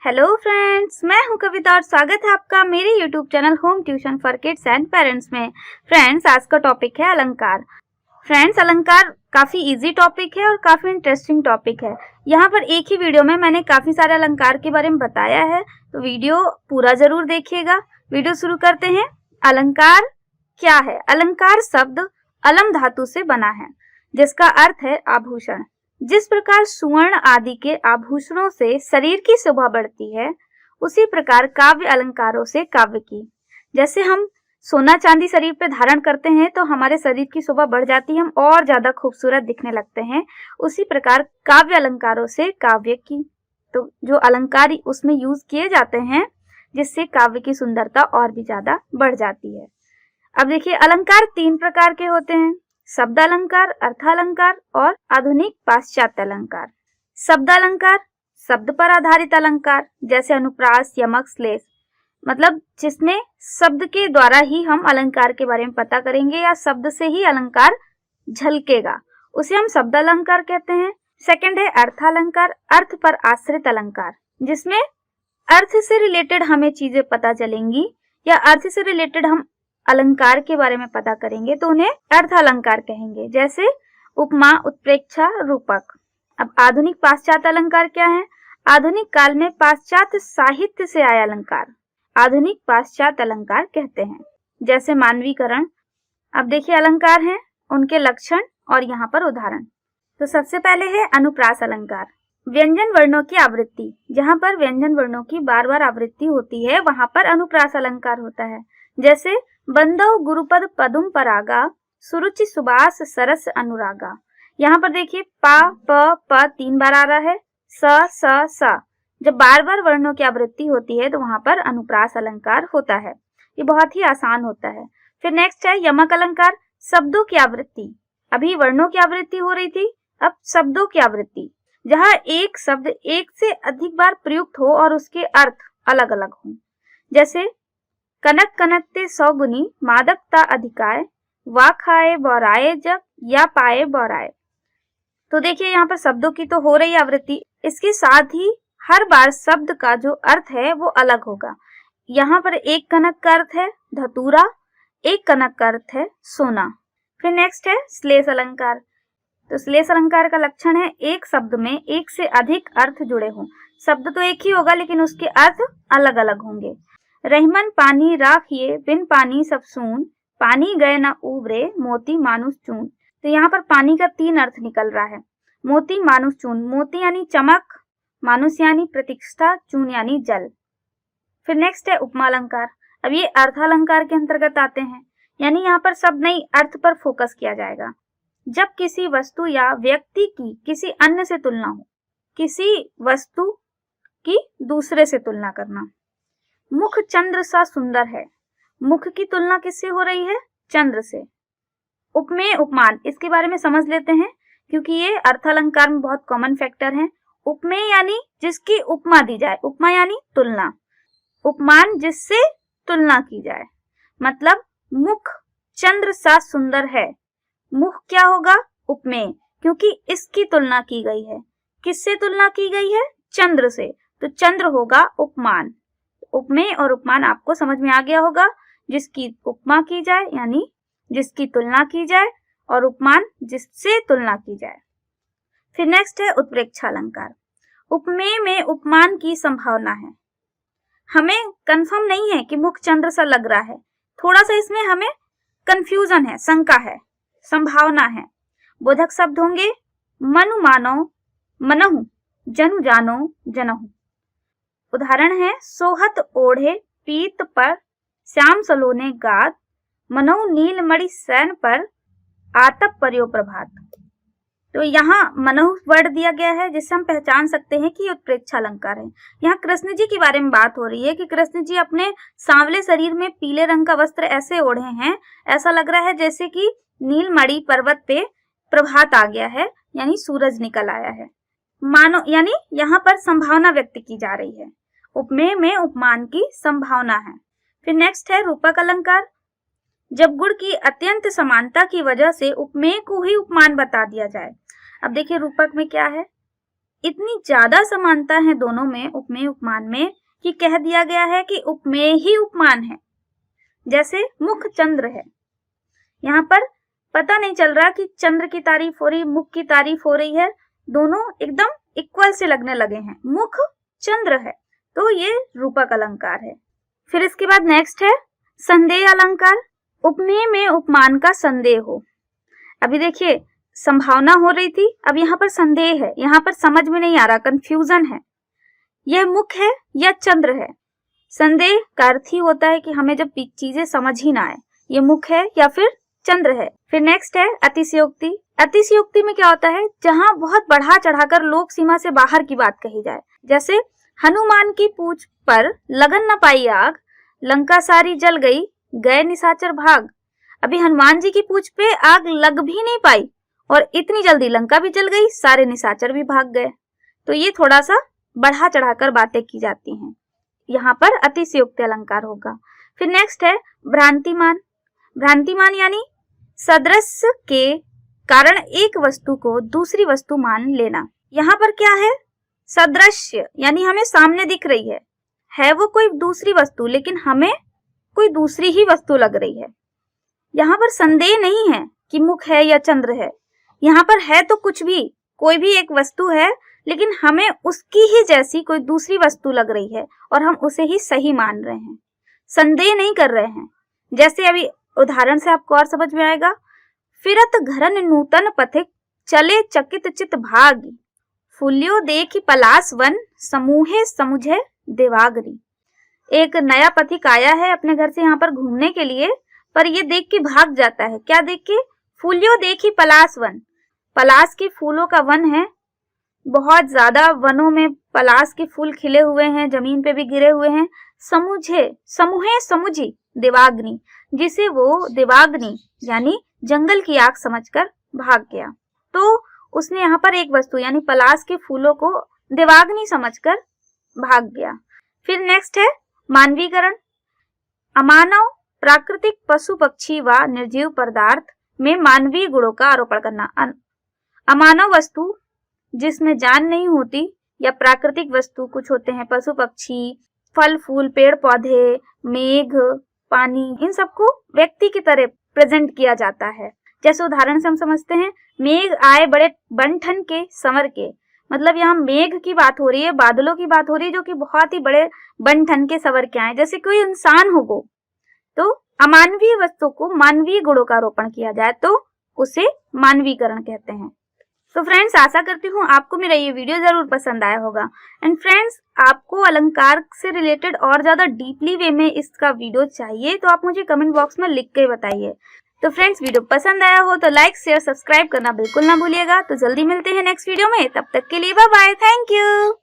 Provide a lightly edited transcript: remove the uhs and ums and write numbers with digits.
Hello friends, मैं हूं कविता और स्वागत है आपका मेरे YouTube channel home tuition for kids and parents में। फ्रेंड्स, आज का टॉपिक है अलंकार। फ्रेंड्स, अलंकार काफ़ी इजी टॉपिक है और काफ़ी इंटरेस्टिंग टॉपिक है। यहाँ पर एक ही वीडियो में मैंने काफ़ी सारे अलंकार के बारे में बताया है, तो वीडियो पूरा ज़रूर देखिएगा। वीडियो शुरू करते हैं। अलंकार क्या है? अलंकार शब्द अलम धातु से बना है, जिसका अर्थ है आभूषण। जिस प्रकार सुवर्ण आदि के आभूषणों से शरीर की शोभा बढ़ती है, उसी प्रकार काव्य अलंकारों से काव्य की। जैसे हम सोना चांदी शरीर पे धारण करते हैं तो हमारे शरीर की शोभा बढ़ जाती है, हम और ज्यादा खूबसूरत दिखने लगते हैं। उसी प्रकार काव्य अलंकारों से काव्य की, तो जो अलंकार उसमें यूज किए जाते हैं, जिससे काव्य की सुंदरता और भी ज्यादा बढ़ जाती है। अब देखिए, अलंकार 3 प्रकार के होते हैं: शब्द अलंकार, अर्थालंकार और आधुनिक पाश्चात्य अलंकार। शब्द अलंकार शब्द पर आधारित अलंकार, जैसे अनुप्रास, यमक, श्लेष, मतलब जिसमें शब्द के द्वारा ही हम अलंकार के बारे में पता करेंगे या शब्द से ही अलंकार झलकेगा, उसे हम शब्द अलंकार कहते हैं। सेकंड है अर्थालंकार, अर्थ पर आश्रित अलंकार, जिसमें अर्थ से रिलेटेड हमें चीजें पता चलेंगी या अर्थ से रिलेटेड हम अलंकार के बारे में पता करेंगे तो उन्हें अर्थ अलंकार कहेंगे, जैसे उपमा, उत्प्रेक्षा, रूपक। अब आधुनिक पाश्चात्य अलंकार क्या है? आधुनिक काल में पाश्चात्य साहित्य से आया अलंकार आधुनिक पाश्चात्य अलंकार कहते हैं, जैसे मानवीकरण। अब देखिए, अलंकार हैं, उनके लक्षण और यहाँ पर उदाहरण। तो सबसे पहले है अनुप्रास अलंकार। व्यंजन वर्णों की आवृत्ति, जहाँ पर व्यंजन वर्णों की बार बार आवृत्ति होती है, वहां पर अनुप्रास अलंकार होता है। जैसे बंदव गुरुपद पदुम परागा, सुरुचि सुबास सरस अनुरागा। यहाँ पर देखिए पा प 3 बार आ रहा है, स। जब बार बार वर्णों की आवृत्ति होती है तो वहां पर अनुप्रास अलंकार होता है। ये बहुत ही आसान होता है। फिर नेक्स्ट है यमक अलंकार, शब्दों की आवृत्ति। अभी वर्णों की आवृत्ति हो रही थी, अब शब्दों की आवृत्ति, जहाँ एक शब्द एक से अधिक बार प्रयुक्त हो और उसके अर्थ अलग अलग हो। जैसे कनक कनकते 100 गुनी, मादकता अधिकाय, वा खाए बौराए जब, या पाए बौराए। तो देखिए, यहाँ पर शब्दों की तो हो रही आवृत्ति, इसके साथ ही हर बार शब्द का जो अर्थ है वो अलग होगा। यहाँ पर एक कनक का अर्थ है धतूरा, एक कनक का अर्थ है सोना। फिर नेक्स्ट है श्लेष अलंकार। तो श्लेष अलंकार का लक्षण है एक शब्द में एक से अधिक अर्थ जुड़े हों। शब्द तो एक ही होगा लेकिन उसके अर्थ अलग अलग होंगे। रहमन पानी राखिए, बिन पानी सब सून, पानी गए न उबरे, मोती मानुष चून। तो यहाँ पर पानी का 3 अर्थ निकल रहा है। मोती मानुष चून, मोती यानी चमक, मानुष यानी प्रतिष्ठा, चून यानी जल। फिर नेक्स्ट है उपमा अलंकार। अब ये अर्थालंकार के अंतर्गत आते हैं, यानी यहाँ पर शब्द नहीं अर्थ पर फोकस किया जाएगा। जब किसी वस्तु या व्यक्ति की किसी अन्य से तुलना हो, किसी वस्तु की दूसरे से तुलना करना। मुख चंद्र सा सुंदर है, मुख की तुलना किससे हो रही है? चंद्र से। उपमेय उपमान, इसके बारे में समझ लेते हैं क्योंकि ये अर्थालंकार में बहुत कॉमन फैक्टर है। उपमेय यानी जिसकी उपमा दी जाए, उपमा यानी तुलना, उपमान जिससे तुलना की जाए। मतलब मुख चंद्र सा सुंदर है, मुख क्या होगा? उपमेय, क्योंकि इसकी तुलना की गई है। किससे तुलना की गई है? चंद्र से, तो चंद्र होगा उपमान। उपमेय और उपमान आपको समझ में आ गया होगा। जिसकी उपमा की जाए यानी जिसकी तुलना की जाए, और उपमान जिससे तुलना की जाए। फिर नेक्स्ट है उत्प्रेक्षा अलंकार। उपमेय में उपमान की संभावना है, हमें कंफर्म नहीं है कि मुख चंद्र सा लग रहा है, थोड़ा सा इसमें हमें कंफ्यूजन है, शंका है, संभावना है। बोधक शब्द होंगे मनु मानो, मनहु, जनु जानो, जनहु। उदाहरण है सोहत ओढ़े पीत पर, श्याम सलोने गात, मनहु नील मणि सैन पर, आतप पर्यो प्रभात। तो यहाँ मनहु वर्ड दिया गया है, जिससे हम पहचान सकते हैं कि उत्प्रेक्षा अलंकार है। यहाँ कृष्ण जी के बारे में बात हो रही है कि कृष्ण जी अपने सांवले शरीर में पीले रंग का वस्त्र ऐसे ओढ़े हैं, ऐसा लग रहा है जैसे कि नीलमणि पर्वत पे प्रभात आ गया है, यानी सूरज निकल आया है। मानो यानी यहाँ पर संभावना व्यक्त की जा रही है। उपमेय में उपमान की संभावना है। फिर नेक्स्ट है रूपक अलंकार। जब गुण की अत्यंत समानता की वजह से उपमेय को ही उपमान बता दिया जाए। अब देखिए रूपक में क्या है, इतनी ज्यादा समानता है दोनों में, उपमेय उपमान में, कि कह दिया गया है कि उपमेय ही उपमान है। जैसे मुख चंद्र है, यहाँ पर पता नहीं चल रहा कि चंद्र की तारीफ हो रही, मुख की तारीफ हो रही है, दोनों एकदम इक्वल से लगने लगे हैं। मुख चंद्र है तो ये रूपक अलंकार है। फिर इसके बाद नेक्स्ट है संदेह अलंकार। उपमेय में उपमान का संदेह हो। अभी देखिए संभावना हो रही थी, अब यहाँ पर संदेह है, यहाँ पर समझ में नहीं आ रहा, कंफ्यूजन है, यह मुख है या चंद्र है। संदेह का अर्थ ही होता है कि हमें जब चीजें समझ ही ना आए, ये मुख है या फिर चंद्र है। फिर नेक्स्ट है अतिशयोक्ति। अतिशयोक्ति में क्या होता है, जहाँ बहुत बढ़ा चढ़ाकर लोक सीमा से बाहर की बात कही जाए। जैसे हनुमान की पूंछ पर लगन न पाई आग, लंका सारी जल गई, गए निशाचर भाग। अभी हनुमान जी की पूंछ पे आग लग भी नहीं पाई और इतनी जल्दी लंका भी जल गई, सारे निशाचर भी भाग गए। तो ये थोड़ा सा बढ़ा चढ़ाकर बातें की जाती हैं, यहाँ पर अतिशयोक्ति अलंकार होगा। फिर नेक्स्ट है भ्रांतिमान। भ्रांतिमान यानी सदृश्य के कारण एक वस्तु को दूसरी वस्तु मान लेना। यहाँ पर क्या है, सदृश्य यानी हमें सामने दिख रही है वो कोई दूसरी वस्तु, लेकिन हमें कोई दूसरी ही वस्तु लग रही है। यहाँ पर संदेह नहीं है कि मुख है या चंद्र है, यहाँ पर है तो कुछ भी, कोई भी एक वस्तु है, लेकिन हमें उसकी ही जैसी कोई दूसरी वस्तु लग रही है और हम उसे ही सही मान रहे हैं, संदेह नहीं कर रहे हैं। जैसे अभी उदाहरण से आपको और समझ में आएगा। फिरत घरन नूतन पथिक, चले चकित चित भाग, फूल्यो देखी पलास वन, समूहे समुझे देवागरी। एक नया पथिक आया है अपने घर से यहाँ पर घूमने के लिए, पर ये देख के भाग जाता है। क्या देख के, फूल्यो देखी पलास वन, पलास के फूलों का वन है, बहुत ज्यादा वनों में पलास के फूल खिले हुए हैं, जमीन पे भी गिरे हुए हैं। समूहे समुझी देवाग्नि, जिसे वो देवाग्नि यानी जंगल की आग समझकर भाग गया। तो उसने यहाँ पर एक वस्तु यानी पलास के फूलों को देवाग्नि समझकर भाग गया। फिर नेक्स्ट है मानवीकरण। अमानव प्राकृतिक पशु पक्षी व निर्जीव पदार्थ में मानवीय गुणों का आरोपण करना। अमानव वस्तु जिसमें जान नहीं होती, या प्राकृतिक वस्तु कुछ होते हैं, पशु पक्षी, फल फूल, पेड़ पौधे, मेघ, पानी, इन सबको व्यक्ति की तरह प्रेजेंट किया जाता है। जैसे उदाहरण से हम समझते हैं, मेघ आए बड़े बनठन के संवर के, मतलब यहाँ मेघ की बात हो रही है, बादलों की बात हो रही है, जो कि बहुत ही बड़े बनठन के संवर के आए। जैसे कोई इंसान हो गो, तो अमानवीय वस्तु को मानवीय गुणों का आरोपण किया जाए तो उसे मानवीकरण कहते हैं। तो फ्रेंड्स आशा करती हूँ आपको मेरा ये वीडियो जरूर पसंद आया होगा। एंड फ्रेंड्स आपको अलंकार से रिलेटेड और ज्यादा डीपली वे में इसका वीडियो चाहिए तो आप मुझे कमेंट बॉक्स में लिख के बताइए। तो फ्रेंड्स वीडियो पसंद आया हो तो लाइक शेयर सब्सक्राइब करना बिल्कुल ना भूलिएगा। तो जल्दी मिलते हैं नेक्स्ट वीडियो में, तब तक के लिए बाय बाय, थैंक यू।